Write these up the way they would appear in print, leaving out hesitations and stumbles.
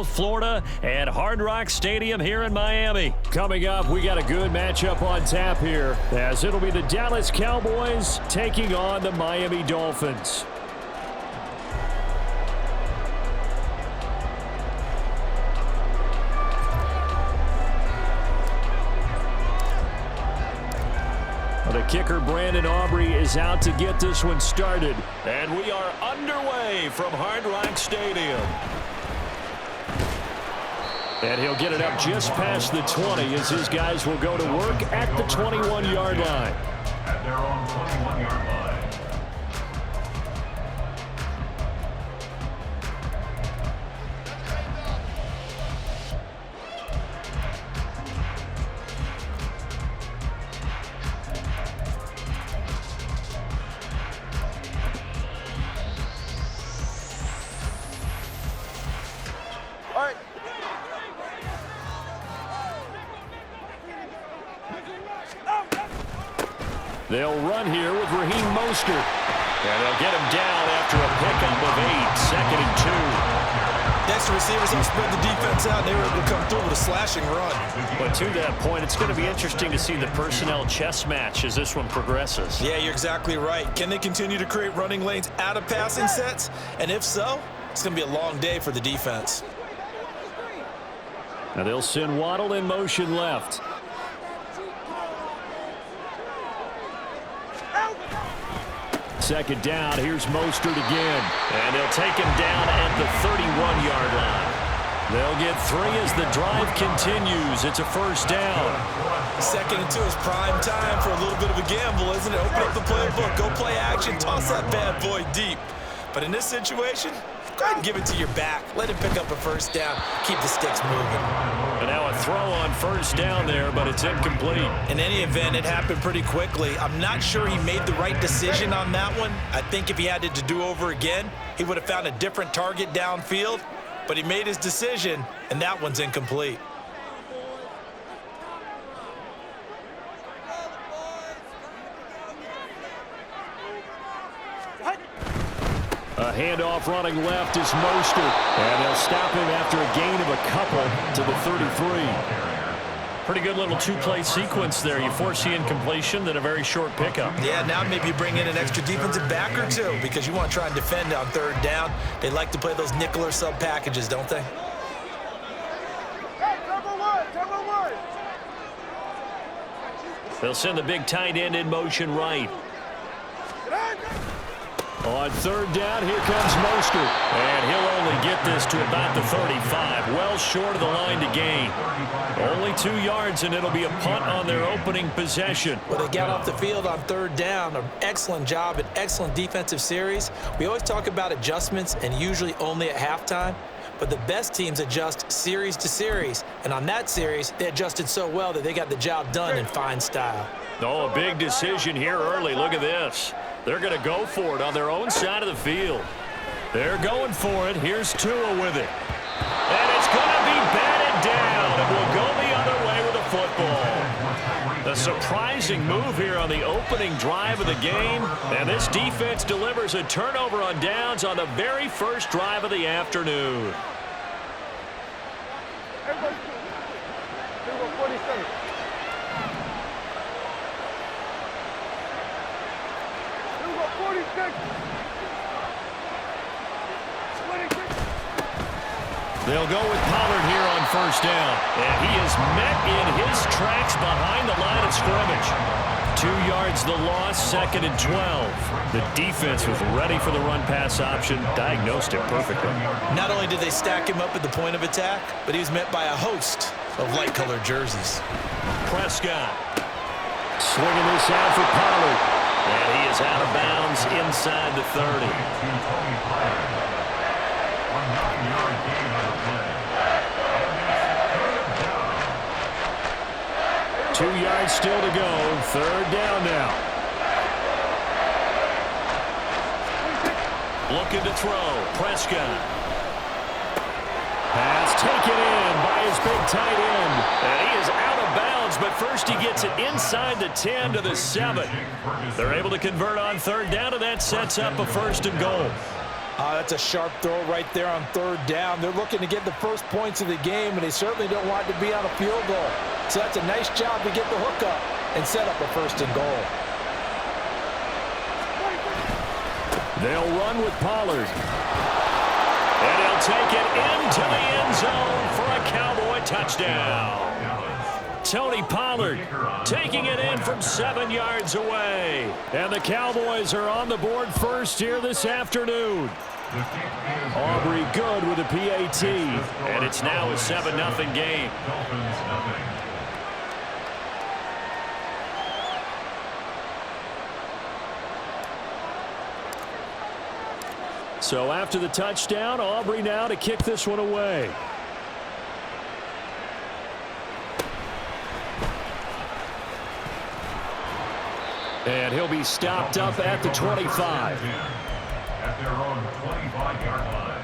Florida and Hard Rock Stadium here in Miami. Coming up, we got a good matchup on tap here, as it'll be the Dallas Cowboys taking on the Miami Dolphins. The kicker, Brandon Aubrey, is out to get this one started. And we are underway from Hard Rock Stadium. And he'll get it up just past the 20 as his guys will go to work at the 21-yard line. At their own 21-yard line. They'll run here with Raheem Mostert. And they'll get him down after a pickup of 8, 2nd and 2. Next, receivers have spread the defense out, and they were able to come through with a slashing run. But to that point, it's going to be interesting to see the personnel chess match as this one progresses. Yeah, you're exactly right. Can they continue to create running lanes out of passing sets? And if so, it's going to be a long day for the defense. Now they'll send Waddle in motion left. Second down, here's Mostert again. And they'll take him down at the 31-yard line. They'll get 3 as the drive continues. It's a first down. 2nd and 2 is prime time for a little bit of a gamble, isn't it? Open up the playbook, go play action, toss that bad boy deep. But in this situation, go ahead and give it to your back. Let him pick up a first down. Keep the sticks moving. And now a throw on first down there, but it's incomplete. In any event, it happened pretty quickly. I'm not sure he made the right decision on that one. I think if he had it to do over again, he would have found a different target downfield. But he made his decision, and that one's incomplete. A handoff running left is Mostert. And they'll stop him after a gain of a couple to the 33. Pretty good little two-play sequence there. You force the incompletion, then a very short pickup. Yeah, now maybe you bring in an extra defensive back or two because you want to try and defend on 3rd down. They like to play those nickel or sub packages, don't they? They'll send the big tight end in motion right. On 3rd down, here comes Mostert. And he'll only get this to about the 35. Well short of the line to gain. Only 2 yards, and it'll be a punt on their opening possession. Well, they got off the field on 3rd down. An excellent job, an excellent defensive series. We always talk about adjustments, and usually only at halftime. But the best teams adjust series to series. And on that series, they adjusted so well that they got the job done in fine style. Oh, a big decision here early. Look at this. They're going to go for it on their own side of the field. They're going for it. Here's Tua with it. And it's going to be batted down. And will go the other way with the football. A surprising move here on the opening drive of the game. And this defense delivers a turnover on downs on the very first drive of the afternoon. They'll go with Pollard here on first down. And he is met in his tracks behind the line of scrimmage. 2 yards the loss, 2nd and 12. The defense was ready for the run-pass option, diagnosed it perfectly. Not only did they stack him up at the point of attack, but he was met by a host of light-colored jerseys. Prescott swinging this out for Pollard. And he is out of bounds inside the 30. 2 yards still to go. 3rd down now. Looking to throw. Prescott. Pass taken in by his big tight end. And he is out of bounds, but first he gets it inside the 10 to the 7. They're able to convert on 3rd down, and that sets up a 1st and goal. That's a sharp throw right there on third down. They're looking to get the first points of the game, and they certainly don't want it to be on a field goal. So that's a nice job to get the hook up and set up a first and goal. They'll run with Pollard. And he'll take it into the end zone for a Cowboy touchdown. Tony Pollard taking it in from 7 yards away. And the Cowboys are on the board first here this afternoon. Aubrey good with a PAT. And it's now a 7-0 game. So after the touchdown, Aubrey now to kick this one away. And he'll be stopped up at the 25. At their own 25-yard line.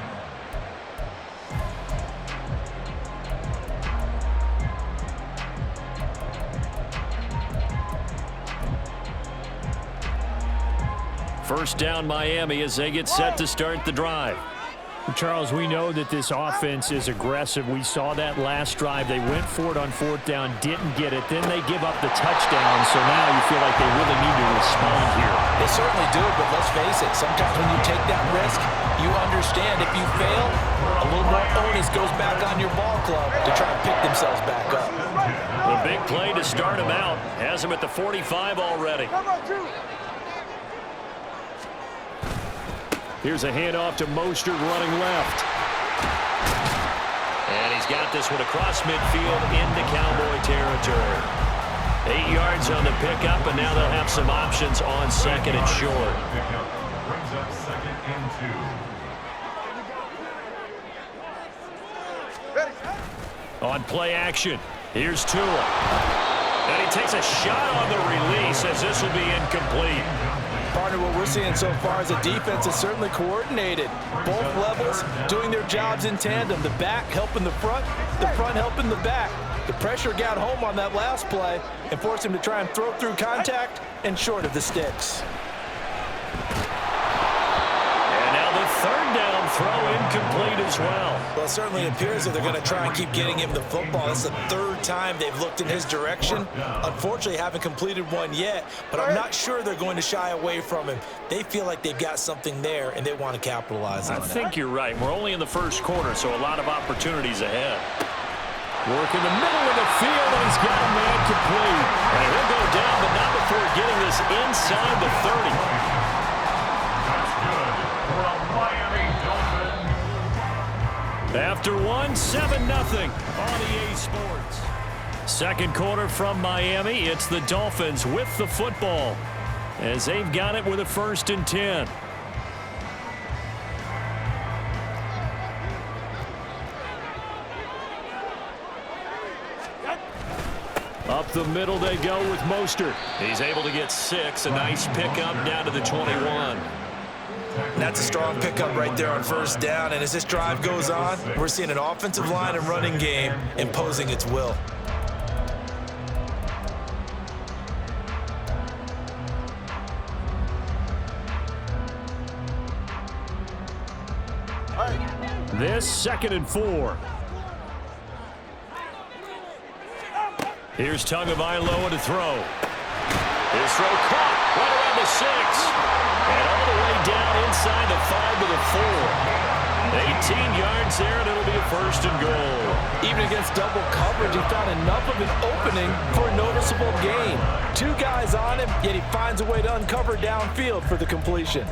First down Miami as they get set to start the drive. Charles, we know that this offense is aggressive. We saw that last drive. They went for it on fourth down, didn't get it. Then they give up the touchdown, so now you feel like they really need to respond here. They certainly do, but let's face it, sometimes when you take that risk, you understand if you fail, a little more onus goes back on your ball club to try and pick themselves back up. The big play to start him out has him at the 45 already. Here's a handoff to Mostert running left. And he's got this one across midfield into Cowboy territory. 8 yards on the pickup, and now they'll have some options on second and short. Brings up second and 2. On play action, here's Tua. And he takes a shot on the release as this will be incomplete. Partner, what we're seeing so far is a defense is certainly coordinated. Both levels doing their jobs in tandem. The back helping the front helping the back. The pressure got home on that last play and forced him to try and throw through contact and short of the sticks. And now the third down throw incomplete as well. Well, it certainly appears that they're going to try and keep getting him the football. That's the third time they've looked in his direction. Unfortunately, haven't completed one yet, but I'm not sure they're going to shy away from him. They feel like they've got something there, and they want to capitalize on it. I think you're right. We're only in the first quarter, so a lot of opportunities ahead. Work in the middle of the field, and he's got a man complete. And he'll go down, but not before getting this inside the 30. That's good for a Miami Dolphin. After 7-0 on EA Sports. Second quarter from Miami. It's the Dolphins with the football as they've got it with a 1st and 10. Up the middle they go with Mostert. He's able to get 6. A nice pickup down to the 21. That's a strong pickup right there on first down, and as this drive goes on, we're seeing an offensive line and running game imposing its will. This 2nd and 4. Here's Tagovailoa to throw. His throw caught right around the 6. And all the way down inside the 5 to the 4. 18 yards there, and it'll be a 1st and goal. Even against double coverage, he found enough of an opening for a noticeable gain. 2 guys on him, yet he finds a way to uncover downfield for the completion.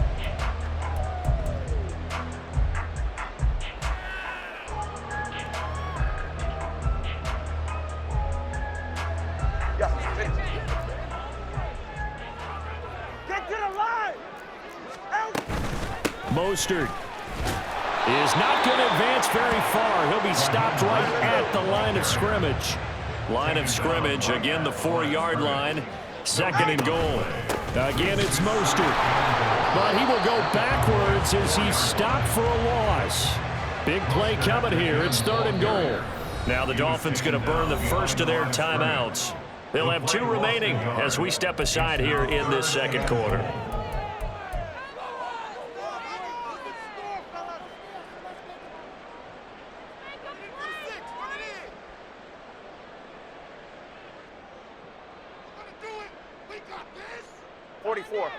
Mostert is not going to advance very far. He'll be stopped right at the line of scrimmage. Line of scrimmage, again the 4-yard line. 2nd and goal. Again, it's Mostert. But he will go backwards as he's stopped for a loss. Big play coming here. It's 3rd and goal. Now the Dolphins going to burn the first of their timeouts. They'll have 2 remaining as we step aside here in this second quarter.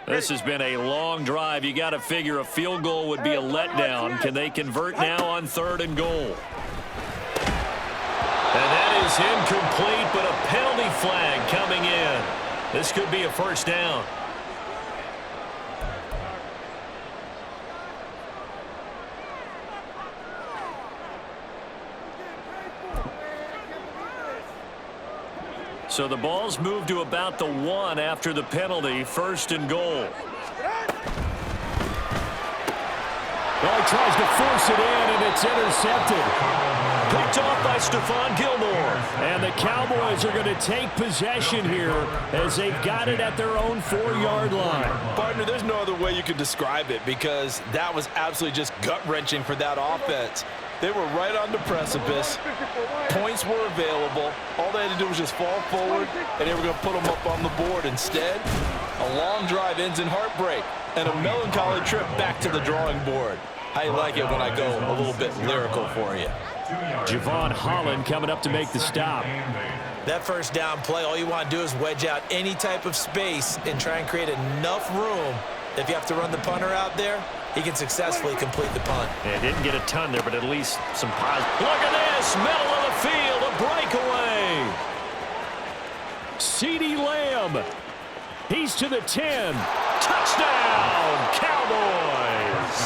This has been a long drive. You got to figure a field goal would be a letdown. Can they convert now on 3rd and goal? And that is incomplete, but a penalty flag coming in. This could be a first down. So the ball's moved to about the 1 after the penalty, 1st and goal. Well, he tries to force it in, and it's intercepted. Picked off by Stephon Gilmore. And the Cowboys are going to take possession here as they've got it at their own 4-yard line. Partner, there's no other way you could describe it because that was absolutely just gut-wrenching for that offense. They were right on the precipice. Points were available. All they had to do was just fall forward, and they were going to put them up on the board. Instead, a long drive ends in heartbreak and a melancholy trip back to the drawing board. I like it when I go a little bit lyrical for you. Javon Holland coming up to make the stop. That first down play, all you want to do is wedge out any type of space and try and create enough room. If you have to run the punter out there, he can successfully complete the punt. Yeah, didn't get a ton there, but at least some positive. Look at this, middle of the field, a breakaway. CeeDee Lamb. He's to the 10. Touchdown, Cowboys.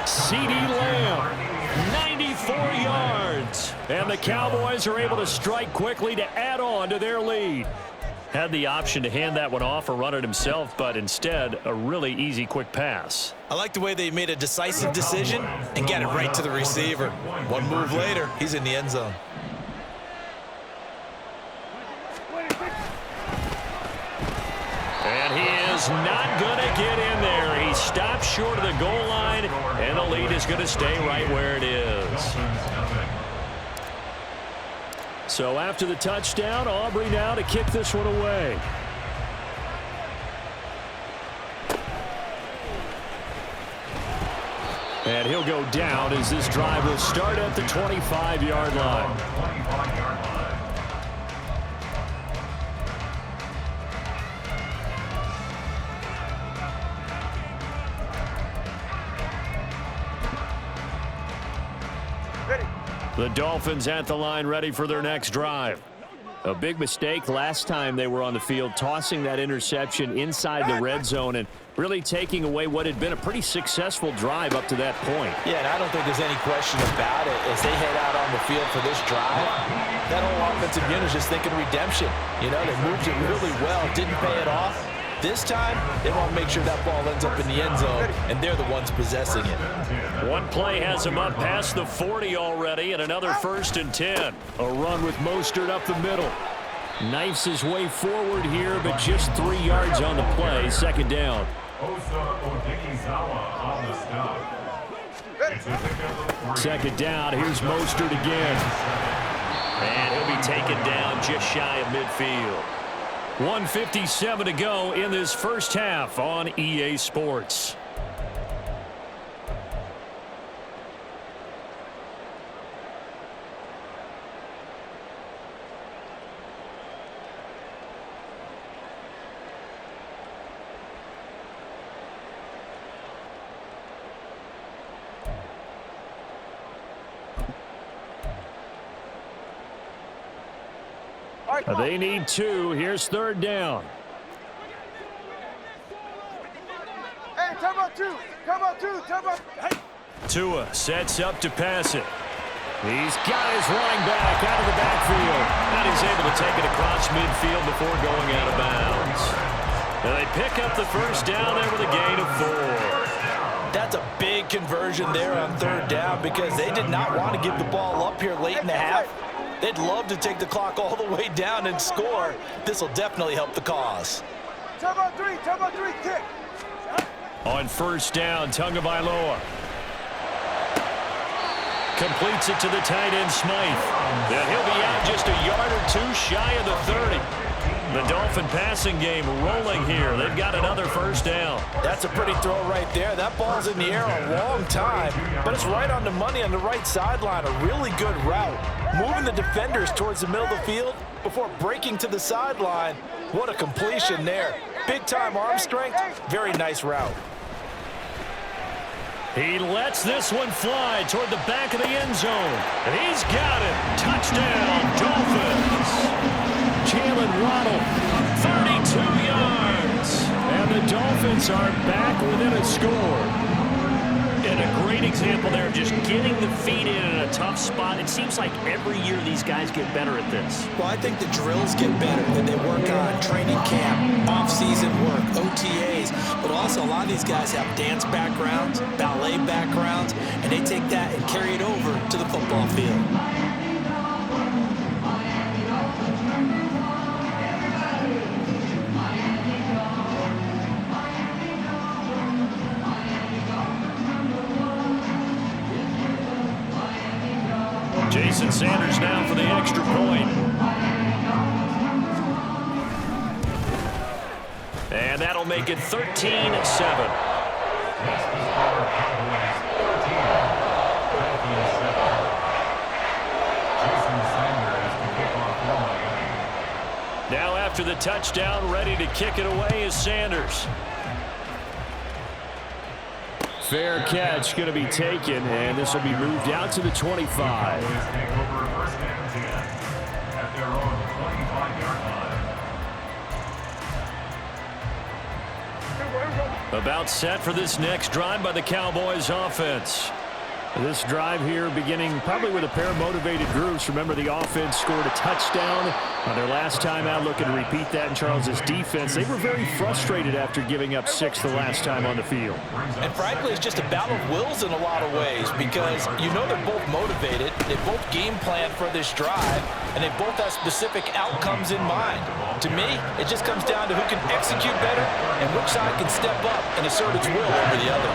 CeeDee Lamb, 94 yards. And the Cowboys are able to strike quickly to add on to their lead. Had the option to hand that one off or run it himself, but instead, a really easy, quick pass. I like the way they made a decisive decision and got it right to the receiver. One move later, he's in the end zone. And he is not going to get in there. He stopped short of the goal line, and the lead is going to stay right where it is. So after the touchdown, Aubrey now to kick this one away. And he'll go down as this drive will start at the 25-yard line. The Dolphins at the line ready for their next drive. A big mistake last time they were on the field, tossing that interception inside the red zone and really taking away what had been a pretty successful drive up to that point. Yeah, and I don't think there's any question about it. As they head out on the field for this drive, that whole offensive unit is just thinking redemption. You know, they moved it really well, didn't pay it off. This time, they want to make sure that ball ends up in the end zone, and they're the ones possessing it. One play has him up past the 40 already, and another 1st and 10. A run with Mostert up the middle. Knifes his way forward here, but just 3 yards on the play. 2nd down. Second down. Here's Mostert again. And he'll be taken down just shy of midfield. 1:57 to go in this first half on EA Sports. They need 2. Here's 3rd down. Hey, time out 2. Time out 2. Time out. Hey. Tua sets up to pass it. He's got his running back out of the backfield. And he's able to take it across midfield before going out of bounds. And they pick up the first down there with a gain of 4. That's a big conversion there on 3rd down because they did not want to give the ball up here late in the half. They'd love to take the clock all the way down and score. This will definitely help the cause. Time out 3, kick. On 1st down, Tagovailoa completes it to the tight end Smythe. And he'll be out just a yard or 2 shy of the 30. The Dolphin passing game rolling here. They've got another 1st down. That's a pretty throw right there. That ball's in the air a long time, but it's right on the money on the right sideline. A really good route. Moving the defenders towards the middle of the field before breaking to the sideline. What a completion there. Big-time arm strength, very nice route. He lets this one fly toward the back of the end zone. And he's got it. Touchdown, Dolphins. Jalen Waddle, 32 yards. And the Dolphins are back within a score. And a great example there of just getting the feet in a tough spot. It seems like every year these guys get better at this. Well, I think the drills get better that they work on training camp, off-season work, OTAs. But also a lot of these guys have dance backgrounds, ballet backgrounds, and they take that and carry it over to the football field. Jason Sanders now for the extra point. And that'll make it 13-7. Now after the touchdown, ready to kick it away is Sanders. Fair catch going to be taken, and this will be moved out to the 25. About set for this next drive by the Cowboys offense. This drive here beginning probably with a pair of motivated groups. Remember, the offense scored a touchdown on their last time out, looking to repeat that in Charles's defense. They were very frustrated after giving up 6 the last time on the field. And frankly, it's just a battle of wills in a lot of ways because you know they're both motivated, they both game plan for this drive, and they both have specific outcomes in mind. To me, it just comes down to who can execute better and which side can step up and assert its will over the other.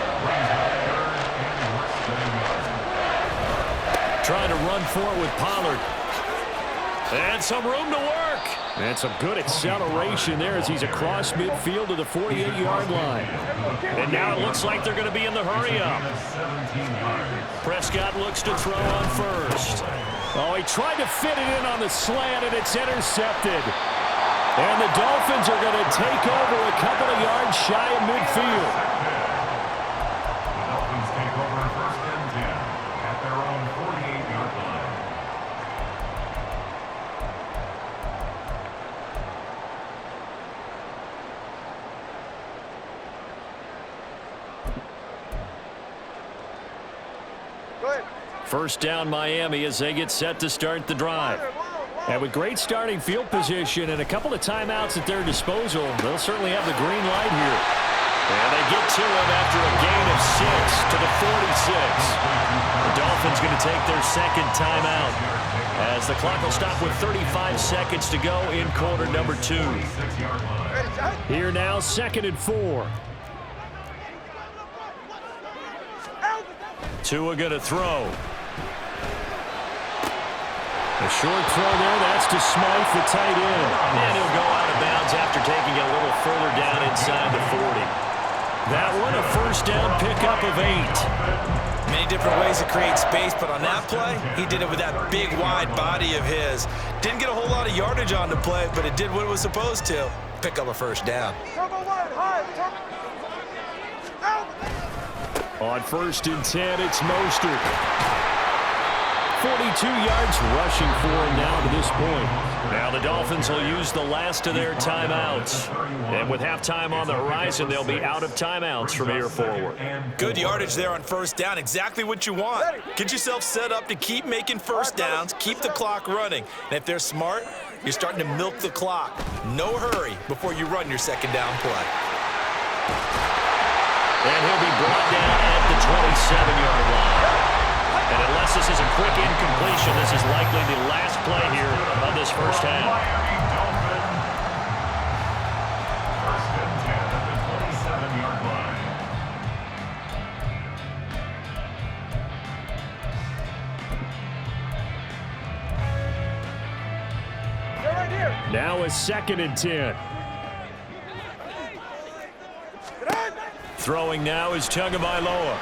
Trying to run for it with Pollard. And some room to work. And some good acceleration there as he's across midfield to the 48-yard line. And now it looks like they're going to be in the hurry-up. Prescott looks to throw on first. Oh, he tried to fit it in on the slant, and it's intercepted. And the Dolphins are going to take over a couple of yards shy of midfield. First down Miami as they get set to start the drive. And with great starting field position and a couple of timeouts at their disposal, they'll certainly have the green light here. And they get to him after a gain of 6 to the 46. The Dolphins going to take their second timeout as the clock will stop with 35 seconds to go in quarter number 2. Here now, 2nd and 4. Tua going to throw. A short throw there, that's to Smythe, the tight end. And he'll go out of bounds after taking it a little further down inside the 40. That one a first down pickup of 8. Many different ways to create space, but on that play, he did it with that big, wide body of his. Didn't get a whole lot of yardage on the play, but it did what it was supposed to. Pick up a first down. On 1st and 10, it's Mostert. 42 yards rushing for him now to this point. Now the Dolphins will use the last of their timeouts. And with halftime on the horizon, they'll be out of timeouts from here forward. Good yardage there on first down. Exactly what you want. Get yourself set up to keep making first downs, keep the clock running. And if they're smart, you're starting to milk the clock. No hurry before you run your second down play. And he'll be brought down at the 27-yard line. And unless this is a quick incompletion, this is likely the last play here of this first half. First and 10 at the 27-yard line. They're right here. Now a 2nd and 10. Throwing now is Tagovailoa.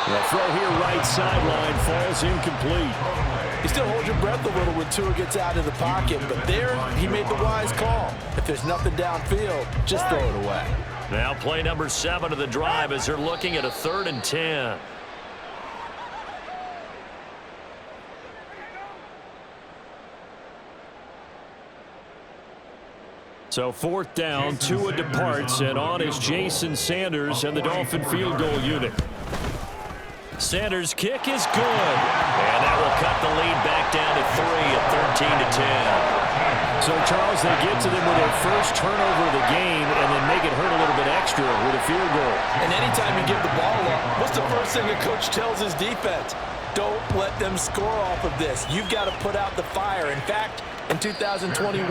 The throw here right sideline falls incomplete. You still hold your breath a little when Tua gets out of the pocket, but there he made the wise call. If there's nothing downfield, just throw it away. Now play number 7 of the drive as they're looking at a 3rd and 10. So 4th down, Tua departs, and on is Jason Sanders and the Dolphin field goal unit. Sanders' kick is good, and that will cut the lead back down to 3 at 13 to 10. So, Charles, they get to them with their first turnover of the game and then make it hurt a little bit extra with a field goal. And anytime you give the ball up, what's the first thing a coach tells his defense? Don't let them score off of this. You've got to put out the fire. In fact, in 2021,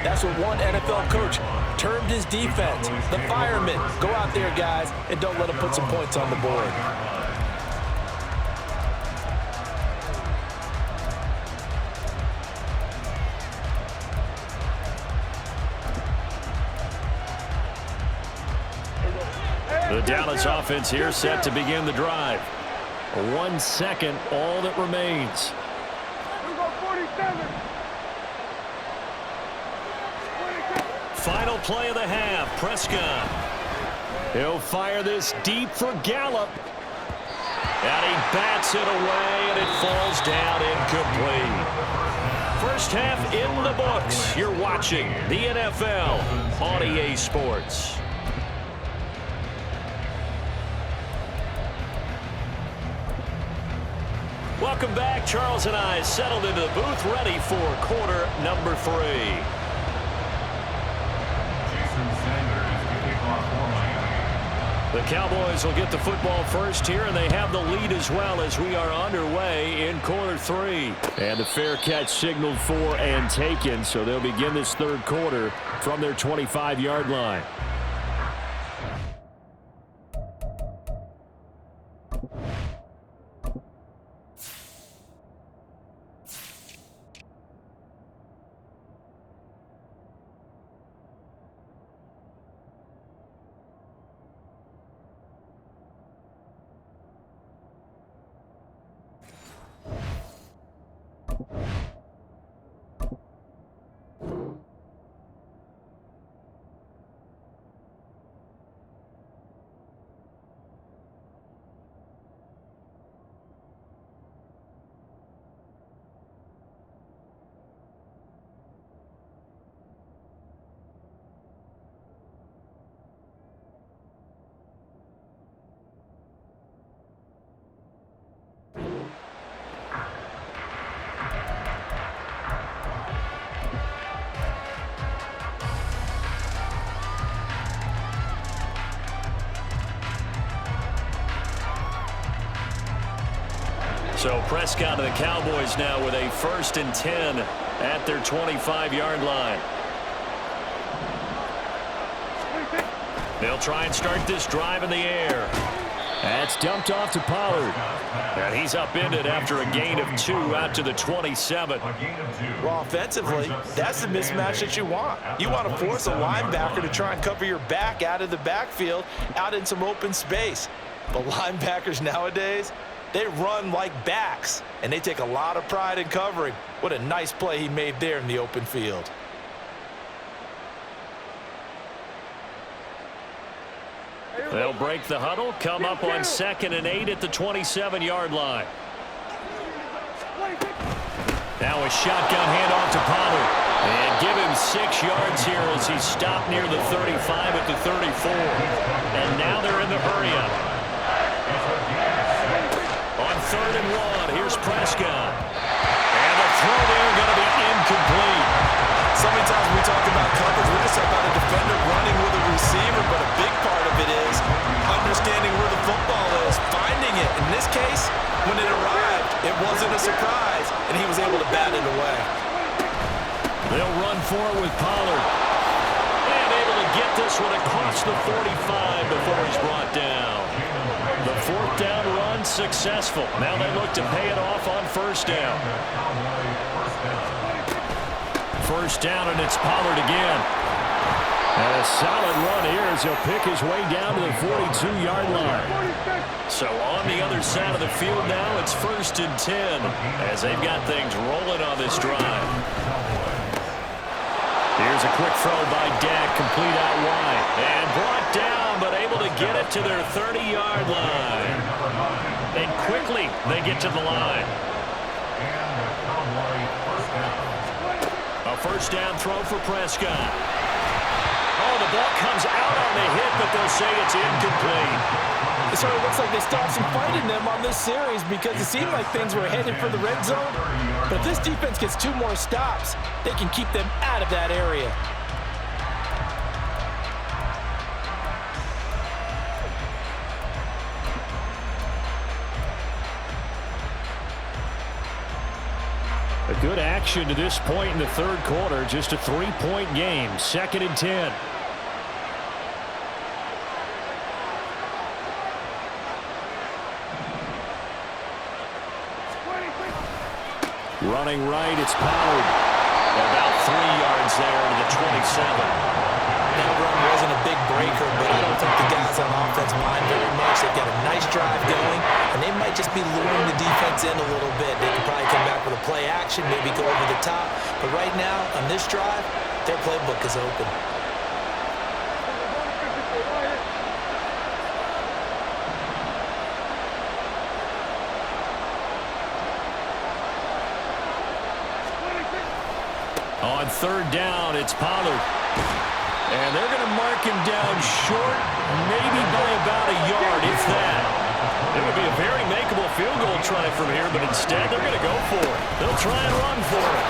that's what one NFL coach termed his defense. The firemen. Go out there, guys, and don't let them put some points on the board. The Dallas offense here set to begin the drive. 1 second, all that remains. Final play of the half, Prescott. He'll fire this deep for Gallup. And he bats it away, and it falls down incomplete. First half in the books. You're watching the NFL on EA Sports. Welcome back. Charles and I settled into the booth, ready for quarter number 3. The Cowboys will get the football first here, and they have the lead as well as we are underway in quarter 3. And the fair catch signaled for and taken, so they'll begin this 3rd quarter from their 25-yard line. So Prescott and the Cowboys now with a 1st and 10 at their 25-yard line. They'll try and start this drive in the air. That's dumped off to Pollard. And he's upended after a gain of 2 out to the 27. Well, offensively, that's the mismatch that you want. You want to force a linebacker to try and cover your back out of the backfield, out in some open space. But linebackers nowadays, they run like backs, and they take a lot of pride in covering. What a nice play he made there in the open field. They'll break the huddle, come up on 2nd and 8 at the 27-yard line. Now a shotgun handoff to Pollard. And give him 6 yards here as he's stopped near the 35 at the 34. And now they're in the hurry-up. On 3rd and 1, here's Prescott. And the throw there going to be incomplete. So many times when we talk about coverage, we just talk about a defender running with a receiver, but a big part of it is understanding where the football is, finding it. In this case, when it arrived, it wasn't a surprise, and he was able to bat it away. They'll run for it with Pollard. And able to get this one across the 45 before he's brought down. The 4th down run successful. Now they look to pay it off on 1st down. 1st down, and it's Pollard again. And a solid run here as he'll pick his way down to the 42-yard line. So on the other side of the field now, it's 1st and 10 as they've got things rolling on this drive. Here's a quick throw by Dak, complete out wide. And brought down, but able to get it to their 30-yard line. And quickly, they get to the line. A first down throw for Prescott. Oh, the ball comes out on the hit, but they'll say it's incomplete. It sort of looks like they stopped some fight in them on this series because it seemed like things were headed for the red zone. But if this defense gets 2 more stops, they can keep them out of that area. A good action to this point in the 3rd quarter. Just a 3-point game. 2nd and 10. Running right, it's Pollard. About 3 yards there to the 27. That run wasn't a big breaker, but I don't think the guys on offense mind very much. They've got a nice drive going, and they might just be luring the defense in a little bit. They could probably come back with a play action, maybe go over the top. But right now, on this drive, their playbook is open. On 3rd down, it's Pollard. And they're going to mark him down short, maybe by about a yard, if that. It would be a very makeable field goal try from here, but instead they're going to go for it. They'll try and run for it.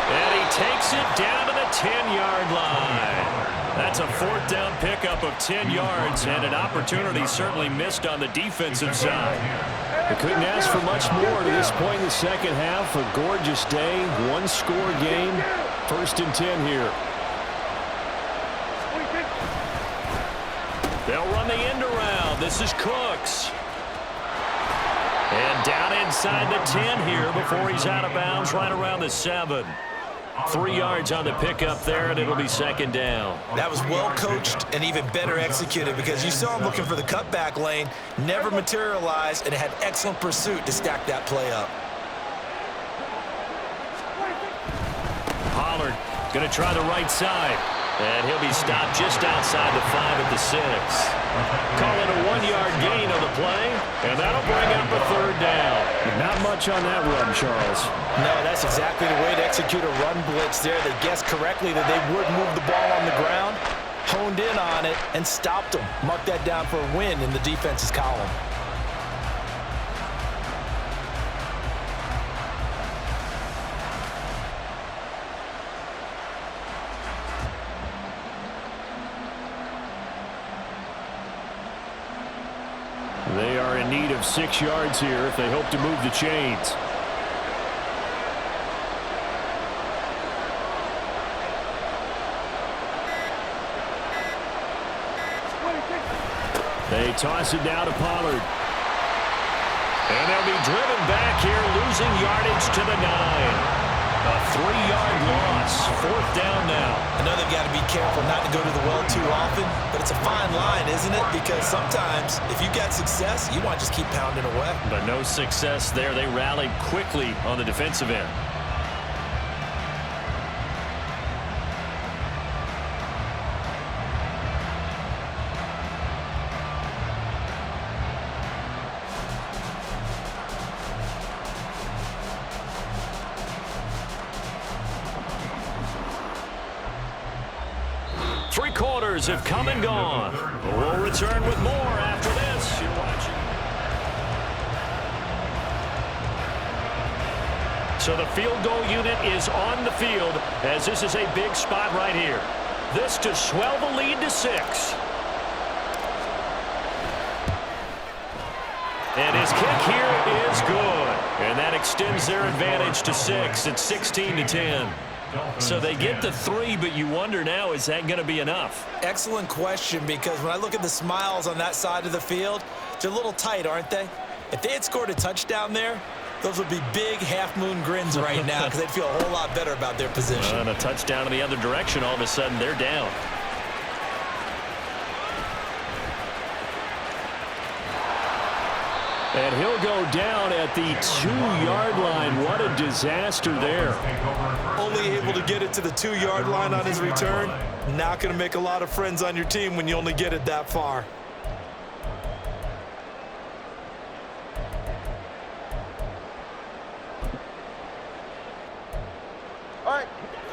And he takes it down to the 10-yard line. That's a 4th down pickup of 10 yards, and an opportunity certainly missed on the defensive side. They couldn't ask for much more to this point in the 2nd half. A gorgeous day, 1-score game. 1st and 10 here. They'll run the end around. This is Cooks. And down inside the 10 here before he's out of bounds right around the 7. 3 yards on the pickup there, and it'll be 2nd down. That was well coached and even better executed because you saw him looking for the cutback lane, never materialized, and had excellent pursuit to stack that play up. Pollard going to try the right side. And he'll be stopped just outside the 5 at the 6. Call it a 1-yard gain on the play, and that'll bring up a 3rd down. Not much on that run, Charles. No, that's exactly the way to execute a run blitz there. They guessed correctly that they would move the ball on the ground, honed in on it, and stopped them. Mark that down for a win in the defense's column. They are in need of 6 yards here if they hope to move the chains. They toss it down to Pollard. And they'll be driven back here, losing yardage to the 9. A 3-yard loss. 4th down now. I know they've got to be careful not to go to the well too often, but it's a fine line, isn't it? Because sometimes, if you got success, you want to just keep pounding away. But no success there. They rallied quickly on the defensive end. Three quarters have come and gone. We'll return with more after this. You're watching. So the field goal unit is on the field as this is a big spot right here. This to swell the lead to 6. And his kick here is good. And that extends their advantage to 6. It's 16-10. So they get the 3, but you wonder now, is that going to be enough? Excellent question, because when I look at the smiles on that side of the field, they're a little tight, aren't they? If they had scored a touchdown there, those would be big half-moon grins right now because they'd feel a whole lot better about their position. And a touchdown in the other direction, all of a sudden they're down. And he'll go down at the 2-yard line. What a disaster there. Only able to get it to the 2-yard line on his return. Not going to make a lot of friends on your team when you only get it that far.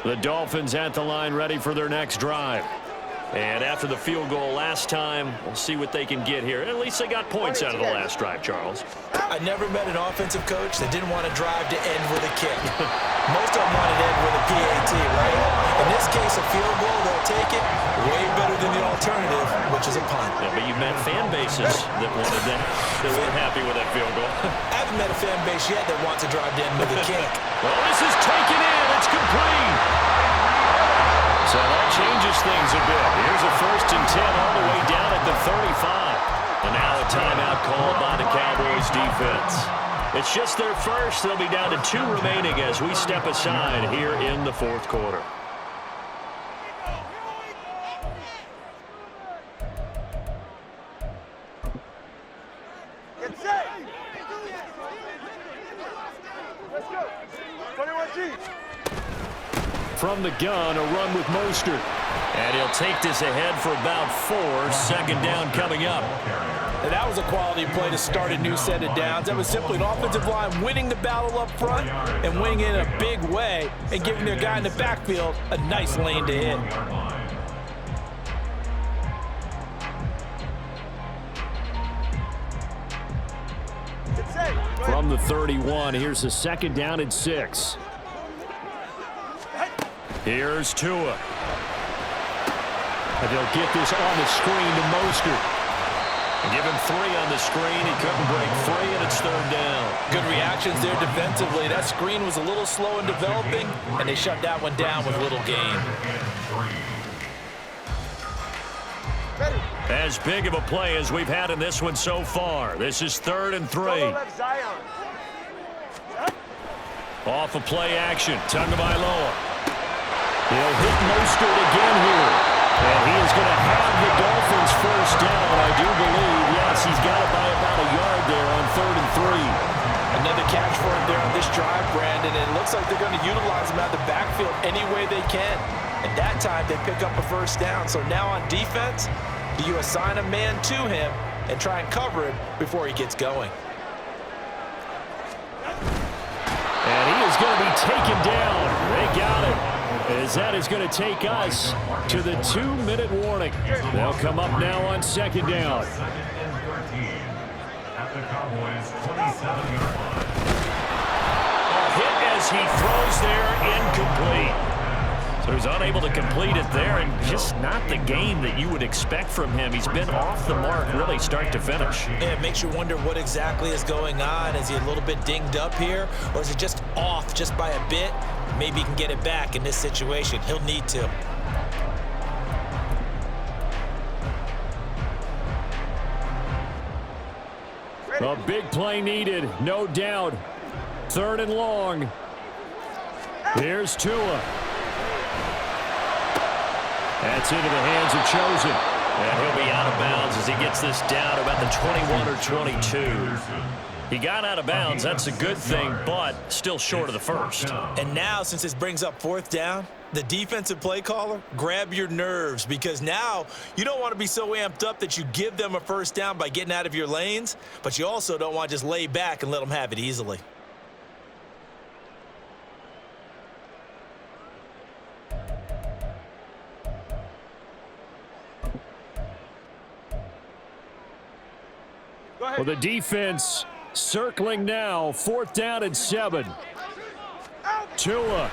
The Dolphins at the line ready for their next drive. And after the field goal last time, we'll see what they can get here. At least they got points out of the last drive, Charles. I never met an offensive coach that didn't want to drive to end with a kick. Most of them want to end with a PAT, right? In this case, a field goal, they'll take it way better than the alternative, which is a punt. Yeah, but you've met fan bases that wanted that, that weren't happy with that field goal. I haven't met a fan base yet that wants to drive to end with a kick. Well, this is taken in. It's complete. So that changes things a bit. Here's a 1st and 10 all the way down at the 35. And now a timeout called by the Cowboys defense. It's just their first. They'll be down to 2 remaining as we step aside here in the 4th quarter. Get set. Let's go. 21G. From the gun, a run with Mostert. And he'll take this ahead for about 4. 2nd down coming up. And that was a quality play to start a new set of downs. That was simply an offensive line winning the battle up front and winning it in a big way and giving their guy in the backfield a nice lane to hit. From the 31, here's a 2nd down and 6. Here's Tua. And they'll get this on the screen to Mostert. Give him 3 on the screen. He couldn't break free, and it's 3rd down. Good reactions there defensively. That screen was a little slow in developing, and they shut that one down with little gain. As big of a play as we've had in this one so far. This is 3rd and 3. Off of play action. Tagovailoa. He'll hit Mostert again here. And he is going to have the Dolphins 1st down, I do believe. Yes, he's got it by about a yard there on 3rd and 3. Another catch for him there on this drive, Brandon. And it looks like they're going to utilize him out of the backfield any way they can. And that time they pick up a 1st down. So now on defense, do you assign a man to him and try and cover him before he gets going? And he is going to be taken down. They got it. As that is going to take us to the 2-minute warning. They'll come up now on 2nd down. 2nd and 13 at the Cowboys' 27-yard line. A hit as he throws there, incomplete. So he's unable to complete it there, and just not the game that you would expect from him. He's been off the mark really start to finish. Yeah, it makes you wonder what exactly is going on. Is he a little bit dinged up here, or is it just off just by a bit? Maybe he can get it back in this situation. He'll need to. A big play needed, no doubt. 3rd and long. Here's Tua. That's into the hands of Chosen. And he'll be out of bounds as he gets this down about the 21 or 22. He got out of bounds. That's a good thing, but still short of the 1st. And now, since this brings up 4th down, the defensive play caller, grab your nerves, because now you don't want to be so amped up that you give them a 1st down by getting out of your lanes, but you also don't want to just lay back and let them have it easily. Well, the defense circling now. 4th down and 7. Tua.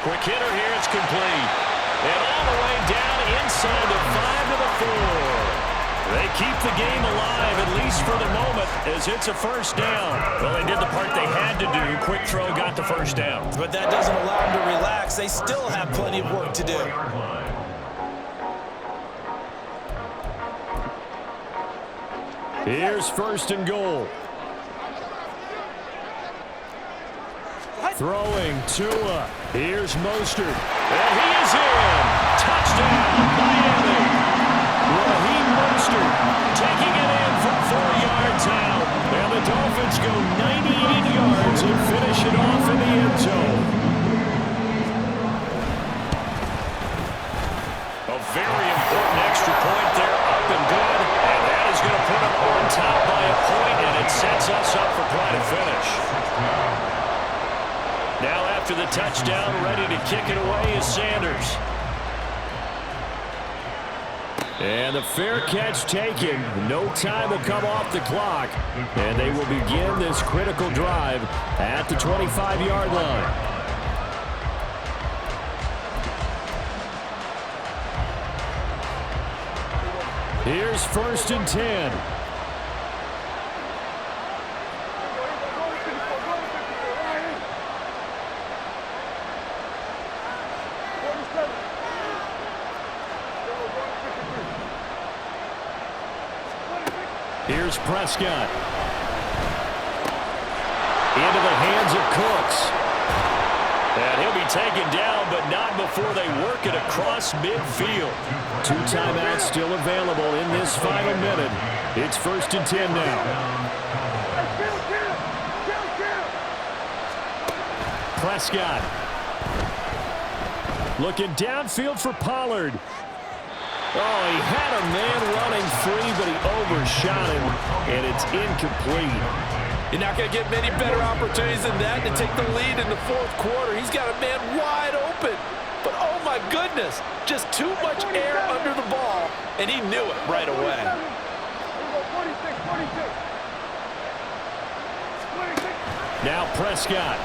Quick hitter here. It's complete. And all the way down inside the 5 to the 4. They keep the game alive, at least for the moment, as it's a 1st down. Well, they did the part they had to do. Quick throw got the 1st down. But that doesn't allow them to relax. They still have plenty of work to do. Here's 1st and goal. Throwing Tua. Here's Mostert. And he is in. Touchdown, Miami. Raheem Mostert Mustard taking it in from 4 yards out. And the Dolphins go 98 yards and finish it off in the end zone. A very important extra point there, up and good. And that is going to put them on top by a point, and it sets us up for quite a finish. Now after the touchdown, ready to kick it away is Sanders. And the fair catch taken. No time will come off the clock. And they will begin this critical drive at the 25-yard line. Here's 1st and 10. Here's Prescott. Into the hands of Cooks. And he'll be taken down, but not before they work it across midfield. 2 timeouts still available in this final minute. It's 1st and 10 now. Prescott. Looking downfield for Pollard. Oh, he had a man running free, but he overshot him, and it's incomplete. You're not going to get many better opportunities than that to take the lead in the 4th quarter. He's got a man wide open. But, oh, my goodness, just too much air under the ball, and he knew it right away. Now Prescott.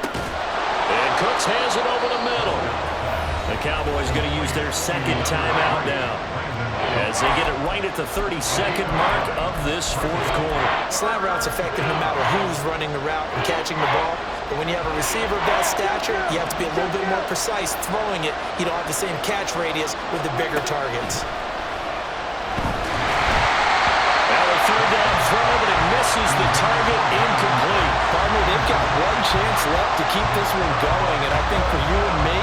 And Cooks has it over the middle. The Cowboys going to use their 2nd timeout now as they get it right at the 32nd mark of this 4th quarter. Slant route's effective no matter who's running the route and catching the ball. But when you have a receiver of that stature, you have to be a little bit more precise throwing it. You don't have the same catch radius with the bigger targets. Now a 3rd down throw, but it misses the target, incomplete. Partner, they've got one chance left to keep this one going, and I think for you and me,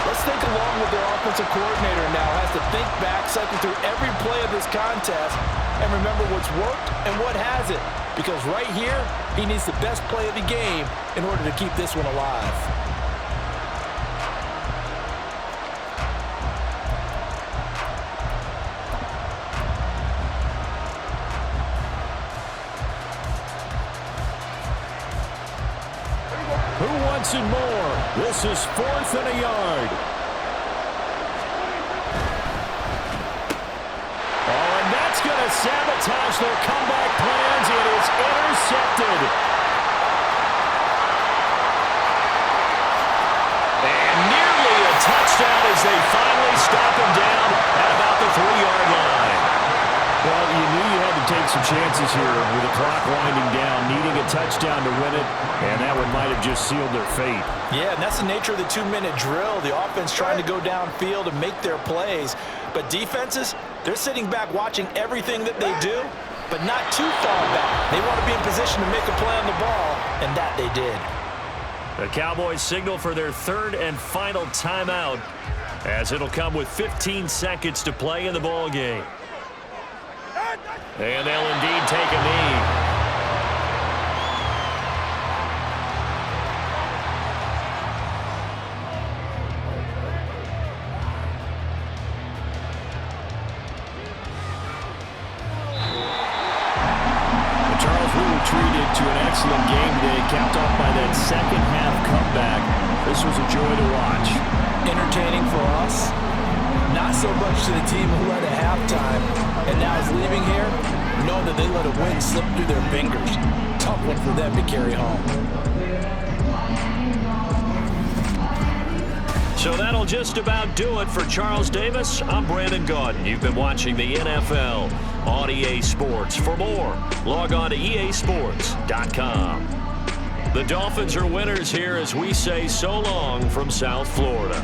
let's think along with their offensive coordinator now. Has to think back, cycle through every play of this contest, and remember what's worked and what hasn't. Because right here, he needs the best play of the game in order to keep this one alive. Who wants it more? This is 4th and a yard. Oh, and that's going to sabotage their comeback plans. It is intercepted. And nearly a touchdown as they finally stop him down at about the 3-yard line. Well, you knew you had to take some chances here with the clock winding down, needing a touchdown to win it, and that one might have just sealed their fate. Yeah, and that's the nature of the 2-minute drill. The offense trying to go downfield and make their plays. But defenses, they're sitting back watching everything that they do, but not too far back. They want to be in position to make a play on the ball, and that they did. The Cowboys signal for their 3rd and final timeout, as it'll come with 15 seconds to play in the ball game. And they'll indeed take a knee. Treated to an excellent game today, capped off by that 2nd half comeback. This was a joy to watch. Entertaining for us, not so much to the team who led at halftime and now is leaving here, knowing that they let a win slip through their fingers. Tough one for them to carry home. So that'll just about do it for Charles Davis. I'm Brandon Gaudin. You've been watching the NFL on EA Sports. For more, log on to easports.com. The Dolphins are winners here as we say so long from South Florida.